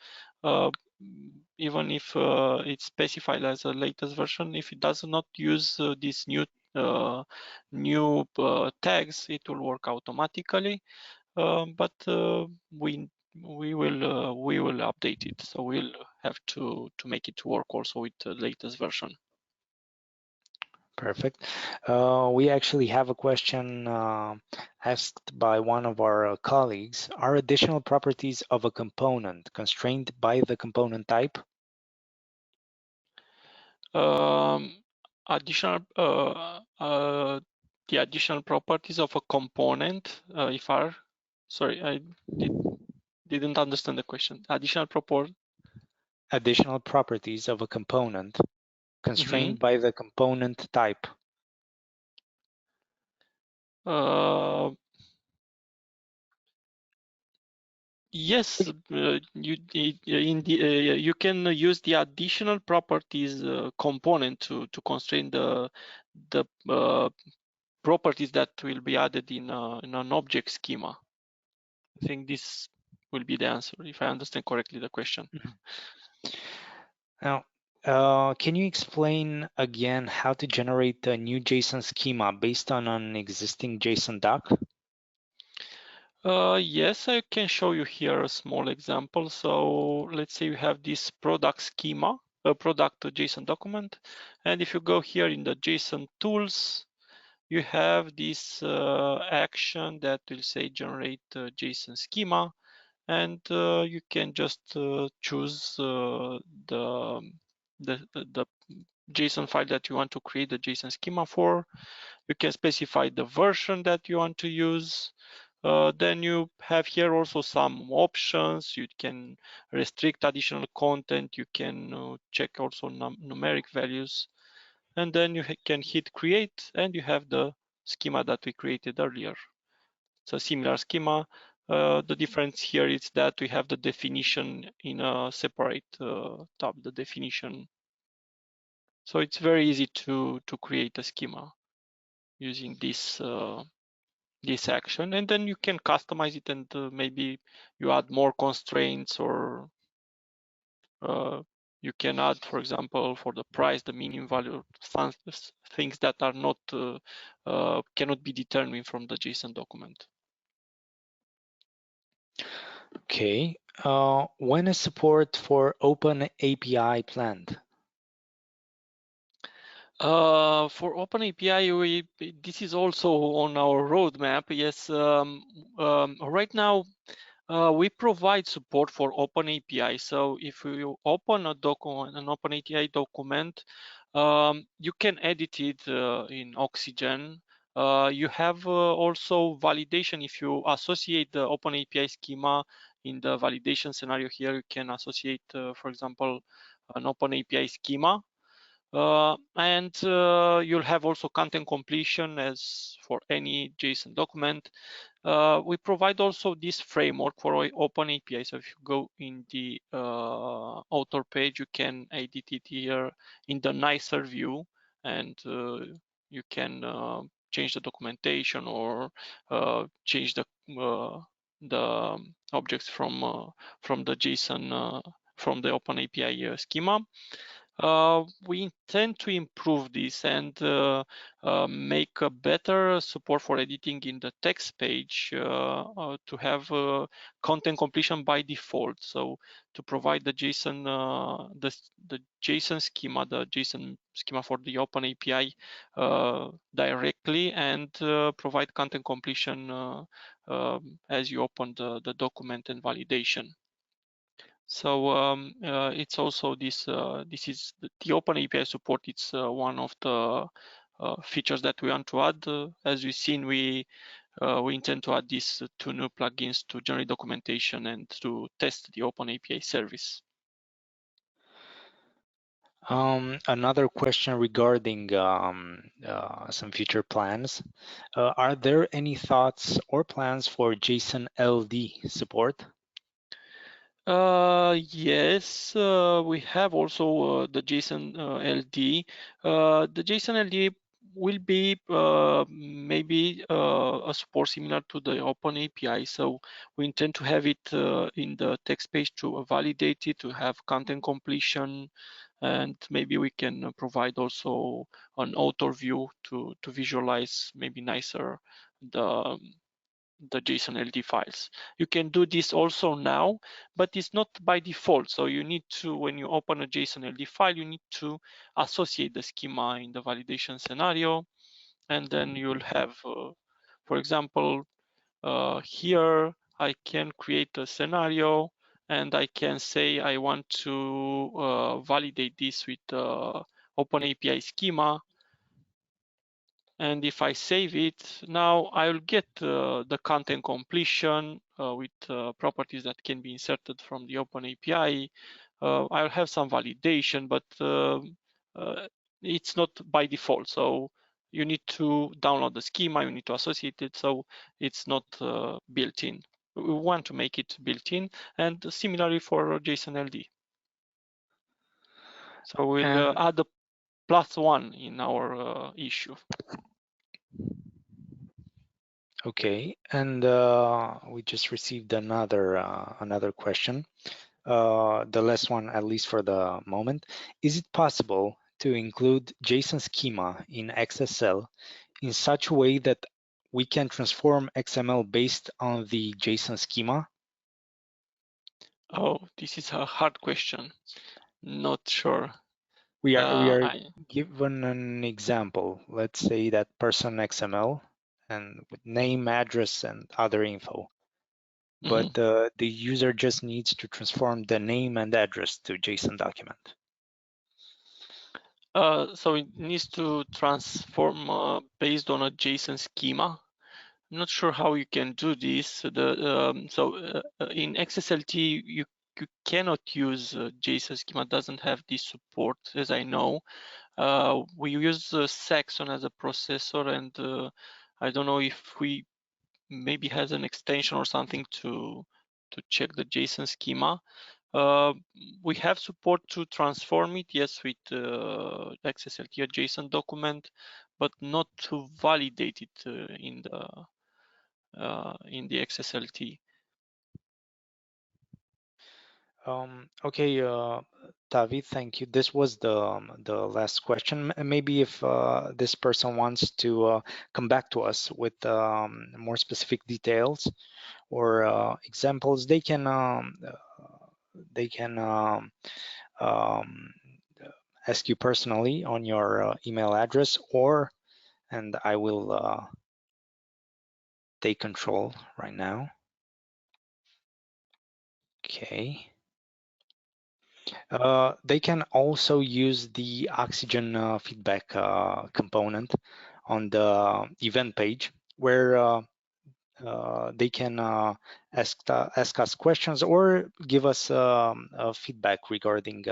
Speaker 2: even if it's specified as a latest version, if it does not use these new tags, it will work automatically. But we will update it. So we'll have to make it work also with the latest version.
Speaker 1: Perfect. We actually have a question asked by one of our colleagues. Are additional properties of a component constrained by the component type?
Speaker 2: Additional the additional properties of a component, if are, sorry, I didn't understand the question. Additional
Speaker 1: properties of a component constrained by the component type.
Speaker 2: Yes, you can use the additional properties component to constrain the properties that will be added in an object schema. I think this will be the answer, if I understand correctly the question.
Speaker 1: Now, can you explain again how to generate a new JSON schema based on an existing JSON doc?
Speaker 2: Yes, I can show you here a small example. So let's say you have this product schema, a product JSON document. And if you go here in the JSON tools, you have this action that will say generate JSON schema. And you can just choose the JSON file that you want to create the JSON schema for. You can specify the version that you want to use. Then you have here also some options. You can restrict additional content. You can check also numeric values. And then you can hit create, and you have the schema that we created earlier. It's a similar schema. The difference here is that we have the definition in a separate tab, the definition. So it's very easy to create a schema using this this action, and then you can customize it, and maybe you add more constraints, or you can add, for example, for the price, the minimum value, things that are not cannot be determined from the JSON document.
Speaker 1: Okay. When is support for Open API planned?
Speaker 2: For Open API, this is also on our roadmap. Yes, right now We provide support for OpenAPI. So if you open a document, an OpenAPI document, you can edit it in Oxygen. You have also validation. If you associate the OpenAPI schema in the validation scenario here, you can associate, for example, an OpenAPI schema. And you'll have also content completion as for any JSON document. We provide also this framework for OpenAPI. So if you go in the author page, you can edit it here in the nicer view, and you can change the documentation or change the objects from the JSON from the OpenAPI schema. We intend to improve this and make a better support for editing in the text page to have content completion by default. So to provide the JSON, the JSON schema, the JSON schema for the OpenAPI directly, and provide content completion as you open the document and validation. So it's also this is the OpenAPI support. It's one of the features that we want to add. As we've seen, we intend to add these two new plugins to generate documentation and to test the OpenAPI service.
Speaker 1: Another question regarding some future plans. Are there any thoughts or plans for JSON LD support?
Speaker 2: Yes, we have also the JSON LD. The JSON LD will be maybe a support similar to the OpenAPI. So we intend to have it in the text page to validate it, to have content completion, and maybe we can provide also an author view to visualize maybe nicer the JSON LD files. You can do this also now, but it's not by default. So you need to, when you open a JSON LD file, you need to associate the schema in the validation scenario, and then you'll have, for example, here I can create a scenario, and I can say I want to validate this with OpenAPI schema. And if I save it, now I'll get the content completion with properties that can be inserted from the OpenAPI. I'll have some validation, but it's not by default. So you need to download the schema, you need to associate it, so it's not built in. We want to make it built in, and similarly for JSON LD. So we'll add a +1 in our issue.
Speaker 1: Okay, and we just received another question. The last one, at least for the moment. Is it possible to include JSON schema in XSL in such a way that we can transform XML based on the JSON schema?
Speaker 2: Oh, this is a hard question. Not sure.
Speaker 1: We are given an example. Let's say that person XML and with name, address, and other info. But the user just needs to transform the name and address to JSON document.
Speaker 2: So it needs to transform based on a JSON schema. I'm not sure how you can do this. In XSLT, you cannot use JSON schema. Doesn't have this support, as I know. We use Saxon as a processor, and I don't know if we maybe has an extension or something to check the JSON schema. We have support to transform it, yes, with XSLT, a JSON document, but not to validate it in the XSLT.
Speaker 1: Okay, David, thank you. This was the last question. Maybe if this person wants to come back to us with more specific details or examples, they can ask you personally on your email address, and I will take control right now. Okay. They can also use the Oxygen feedback component on the event page, where they can ask us questions or give us feedback regarding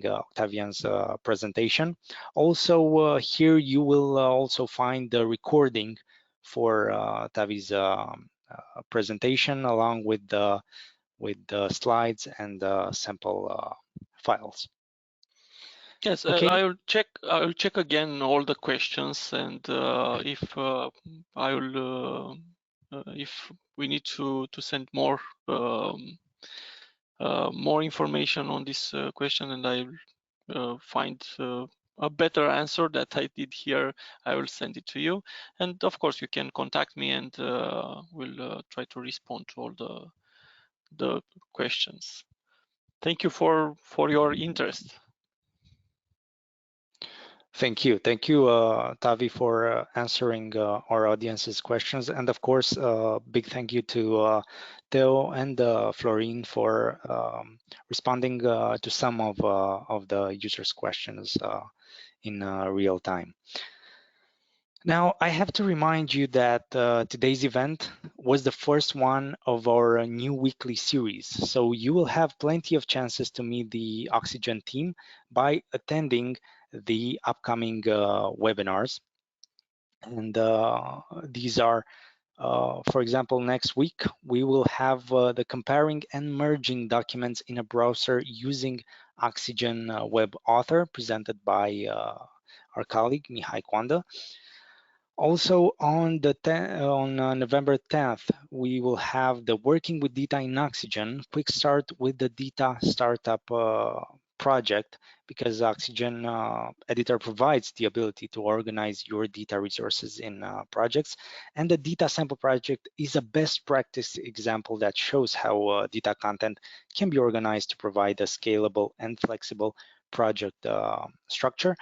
Speaker 1: Octavian's presentation. Also, here you will also find the recording for Tavi's presentation, along with the slides and sample files.
Speaker 2: Yes,
Speaker 1: Okay.
Speaker 2: I will check again all the questions, and if we need to send more information on this question, and I will find a better answer that I did here, I will send it to you. And of course, you can contact me, and we'll try to respond to all the questions. Thank you for your interest.
Speaker 1: Thank you, Tavi, for answering our audience's questions, and of course, big thank you to Theo and Florine for responding to some of the users' questions in real time. Now, I have to remind you that today's event was the first one of our new weekly series. So you will have plenty of chances to meet the Oxygen team by attending the upcoming webinars. And these are, for example, next week, we will have the comparing and merging documents in a browser using Oxygen Web Author presented by our colleague, Mihai Kwanda. Also on November 10th, we will have the Working with Data in Oxygen quick start with the Data Startup project, because Oxygen Editor provides the ability to organize your data resources in projects. And the Data Sample project is a best practice example that shows how data content can be organized to provide a scalable and flexible project structure.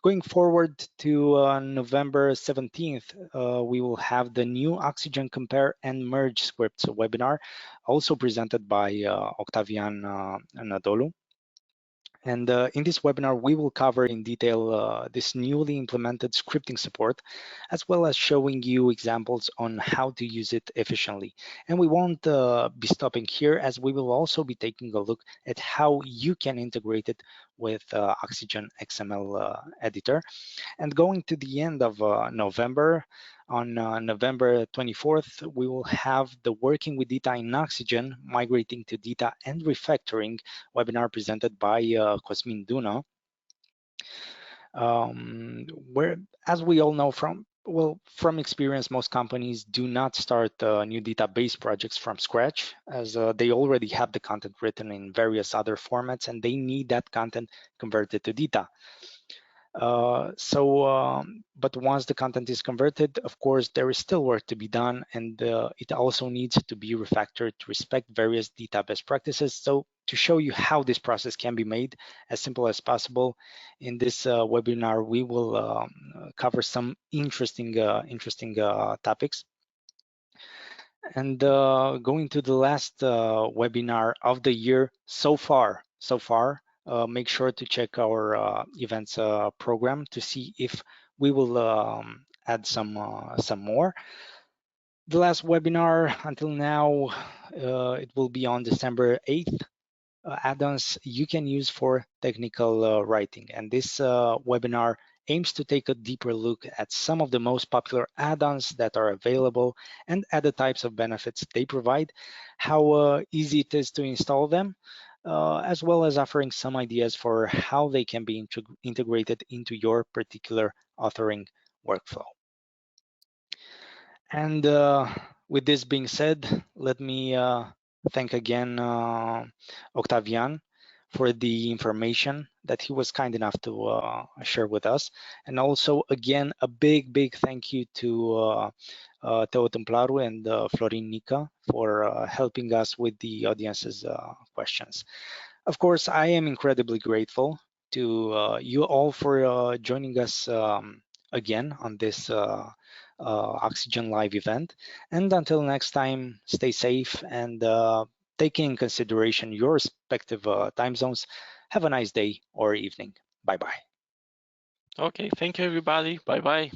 Speaker 1: Going forward to November 17th, we will have the new Oxygen Compare and Merge Scripts webinar, also presented by Octavian Nadolu. And in this webinar, we will cover in detail this newly implemented scripting support, as well as showing you examples on how to use it efficiently. And we won't be stopping here, as we will also be taking a look at how you can integrate it with Oxygen XML editor. And going to the end of November, on November 24th, we will have the Working with Data in Oxygen, Migrating to Data and Refactoring webinar presented by Cosmin Duna. Where, as we all know from experience, most companies do not start new database projects from scratch, as they already have the content written in various other formats, and they need that content converted to data. But once the content is converted, of course, there is still work to be done, and it also needs to be refactored to respect various data best practices. So to show you how this process can be made as simple as possible, in this webinar, we will cover some interesting topics. And going to the last webinar of the year so far, make sure to check our events program to see if we will add some more. The last webinar until now, it will be on December 8th. Add-ons you can use for technical writing. And this webinar aims to take a deeper look at some of the most popular add-ons that are available and at the types of benefits they provide, how easy it is to install them, as well as offering some ideas for how they can be integrated into your particular authoring workflow. And with this being said, let me thank again Octavian for the information that he was kind enough to share with us. And also, again, a big thank you to Teo Templaru and Florin Nica for helping us with the audience's questions. Of course, I am incredibly grateful to you all for joining us again on this Oxygen Live event. And until next time, stay safe and taking in consideration your respective time zones. Have a nice day or evening. Bye-bye.
Speaker 2: Okay, thank you everybody. Bye bye.